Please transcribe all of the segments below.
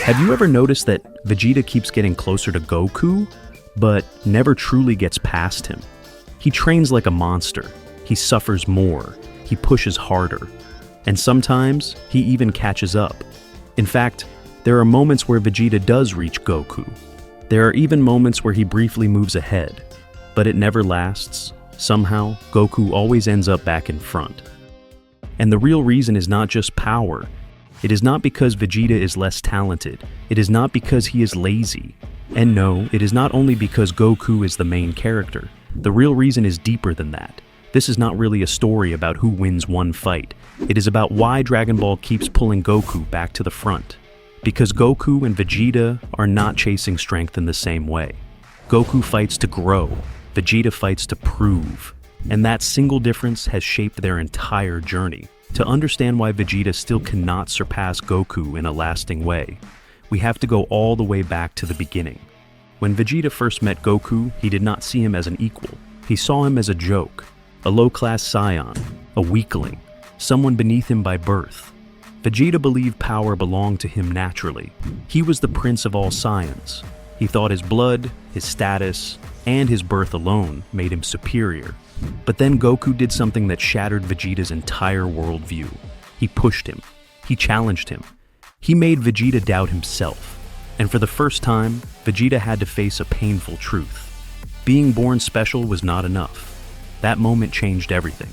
Have you ever noticed that Vegeta keeps getting closer to Goku, but never truly gets past him? He trains like a monster, he suffers more, he pushes harder, and sometimes he even catches up. In fact, there are moments where Vegeta does reach Goku. There are even moments where he briefly moves ahead, but it never lasts. Somehow, Goku always ends up back in front. And the real reason is not just power. It is not because Vegeta is less talented. It is not because he is lazy. And no, it is not only because Goku is the main character. The real reason is deeper than that. This is not really a story about who wins one fight. It is about why Dragon Ball keeps pulling Goku back to the front. Because Goku and Vegeta are not chasing strength in the same way. Goku fights to grow, Vegeta fights to prove. And that single difference has shaped their entire journey. To understand why Vegeta still cannot surpass Goku in a lasting way, we have to go all the way back to the beginning. When Vegeta first met Goku, he did not see him as an equal. He saw him as a joke, a low-class scion, a weakling, someone beneath him by birth. Vegeta believed power belonged to him naturally. He was the prince of all Saiyans. He thought his blood, his status, and his birth alone made him superior. But then Goku did something that shattered Vegeta's entire worldview. He pushed him. He challenged him. He made Vegeta doubt himself. And for the first time, Vegeta had to face a painful truth. Being born special was not enough. That moment changed everything.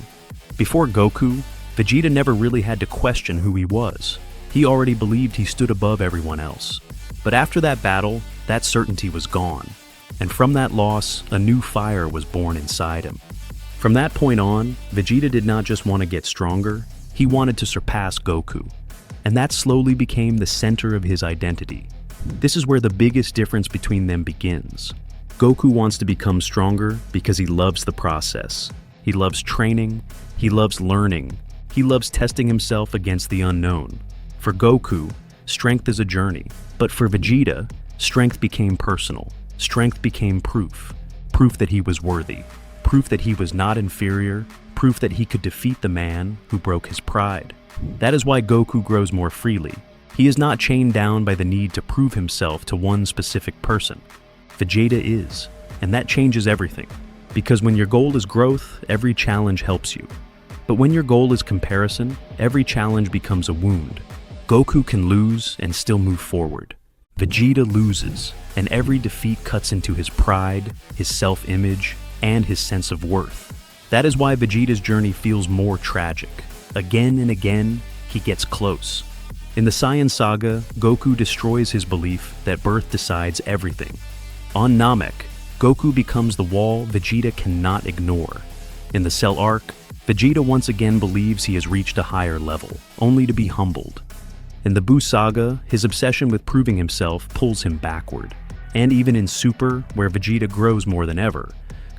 Before Goku, Vegeta never really had to question who he was. He already believed he stood above everyone else. But after that battle, that certainty was gone. And from that loss, a new fire was born inside him. From that point on, Vegeta did not just want to get stronger, he wanted to surpass Goku. And that slowly became the center of his identity. This is where the biggest difference between them begins. Goku wants to become stronger because he loves the process. He loves training, he loves learning, he loves testing himself against the unknown. For Goku, strength is a journey. But for Vegeta, strength became personal. Strength became proof. Proof that he was worthy. Proof that he was not inferior, proof that he could defeat the man who broke his pride. That is why Goku grows more freely. He is not chained down by the need to prove himself to one specific person. Vegeta is, and that changes everything. Because when your goal is growth, every challenge helps you. But when your goal is comparison, every challenge becomes a wound. Goku can lose and still move forward. Vegeta loses, and every defeat cuts into his pride, his self-image, and his sense of worth. That is why Vegeta's journey feels more tragic. Again and again, he gets close. In the Saiyan saga, Goku destroys his belief that birth decides everything. On Namek, Goku becomes the wall Vegeta cannot ignore. In the Cell arc, Vegeta once again believes he has reached a higher level, only to be humbled. In the Buu saga, his obsession with proving himself pulls him backward. And even in Super, where Vegeta grows more than ever,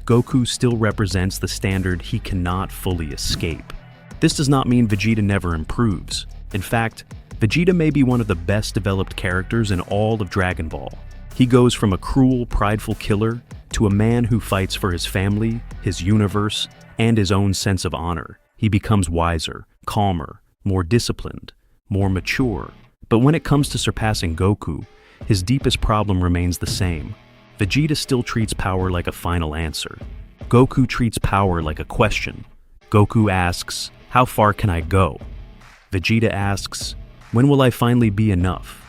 Goku still represents the standard he cannot fully escape. This does not mean Vegeta never improves. In fact, Vegeta may be one of the best developed characters in all of Dragon Ball. He goes from a cruel, prideful killer to a man who fights for his family, his universe, and his own sense of honor. He becomes wiser, calmer, more disciplined, more mature. But when it comes to surpassing Goku, his deepest problem remains the same. Vegeta still treats power like a final answer. Goku treats power like a question. Goku asks, "How far can I go?" Vegeta asks, "When will I finally be enough?"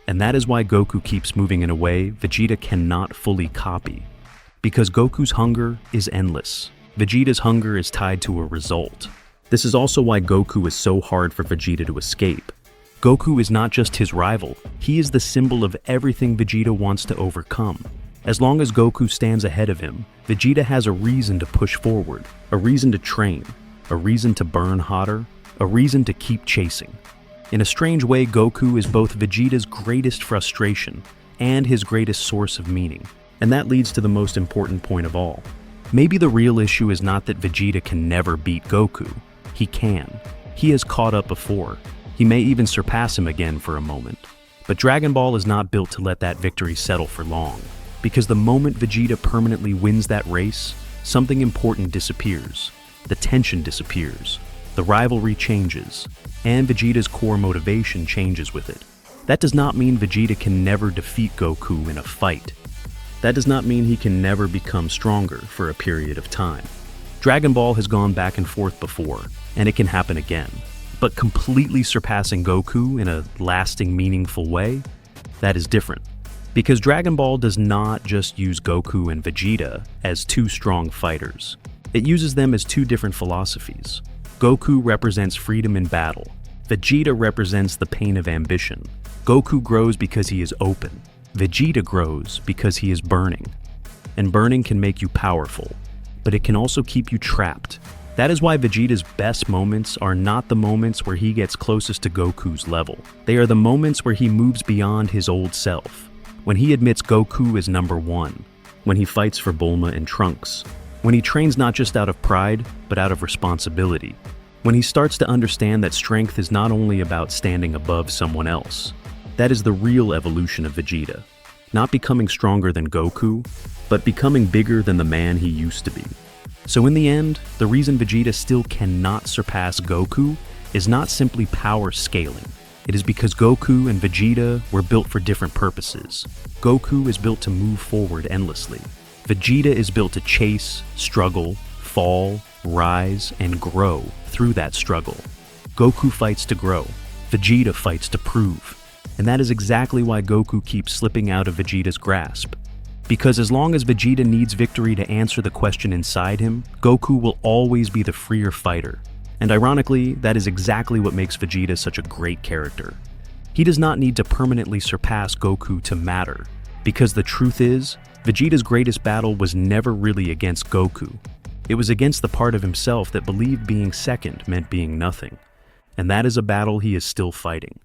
And that is why Goku keeps moving in a way Vegeta cannot fully copy. Because Goku's hunger is endless. Vegeta's hunger is tied to a result. This is also why Goku is so hard for Vegeta to escape. Goku is not just his rival, he is the symbol of everything Vegeta wants to overcome. As long as Goku stands ahead of him, Vegeta has a reason to push forward, a reason to train, a reason to burn hotter, a reason to keep chasing. In a strange way, Goku is both Vegeta's greatest frustration and his greatest source of meaning. And that leads to the most important point of all. Maybe the real issue is not that Vegeta can never beat Goku. He can. He has caught up before. He may even surpass him again for a moment. But Dragon Ball is not built to let that victory settle for long. Because the moment Vegeta permanently wins that race, something important disappears. The tension disappears. The rivalry changes. And Vegeta's core motivation changes with it. That does not mean Vegeta can never defeat Goku in a fight. That does not mean he can never become stronger for a period of time. Dragon Ball has gone back and forth before, and it can happen again. But completely surpassing Goku in a lasting, meaningful way, that is different. Because Dragon Ball does not just use Goku and Vegeta as two strong fighters. It uses them as two different philosophies. Goku represents freedom in battle. Vegeta represents the pain of ambition. Goku grows because he is open. Vegeta grows because he is burning. And burning can make you powerful, but it can also keep you trapped. That is why Vegeta's best moments are not the moments where he gets closest to Goku's level. They are the moments where he moves beyond his old self. When he admits Goku is number one. When he fights for Bulma and Trunks. When he trains not just out of pride, but out of responsibility. When he starts to understand that strength is not only about standing above someone else. That is the real evolution of Vegeta. Not becoming stronger than Goku, but becoming bigger than the man he used to be. So in the end, the reason Vegeta still cannot surpass Goku is not simply power scaling. It is because Goku and Vegeta were built for different purposes. Goku is built to move forward endlessly. Vegeta is built to chase, struggle, fall, rise, and grow through that struggle. Goku fights to grow. Vegeta fights to prove. And that is exactly why Goku keeps slipping out of Vegeta's grasp. Because as long as Vegeta needs victory to answer the question inside him, Goku will always be the freer fighter. And ironically, that is exactly what makes Vegeta such a great character. He does not need to permanently surpass Goku to matter. Because the truth is, Vegeta's greatest battle was never really against Goku. It was against the part of himself that believed being second meant being nothing. And that is a battle he is still fighting.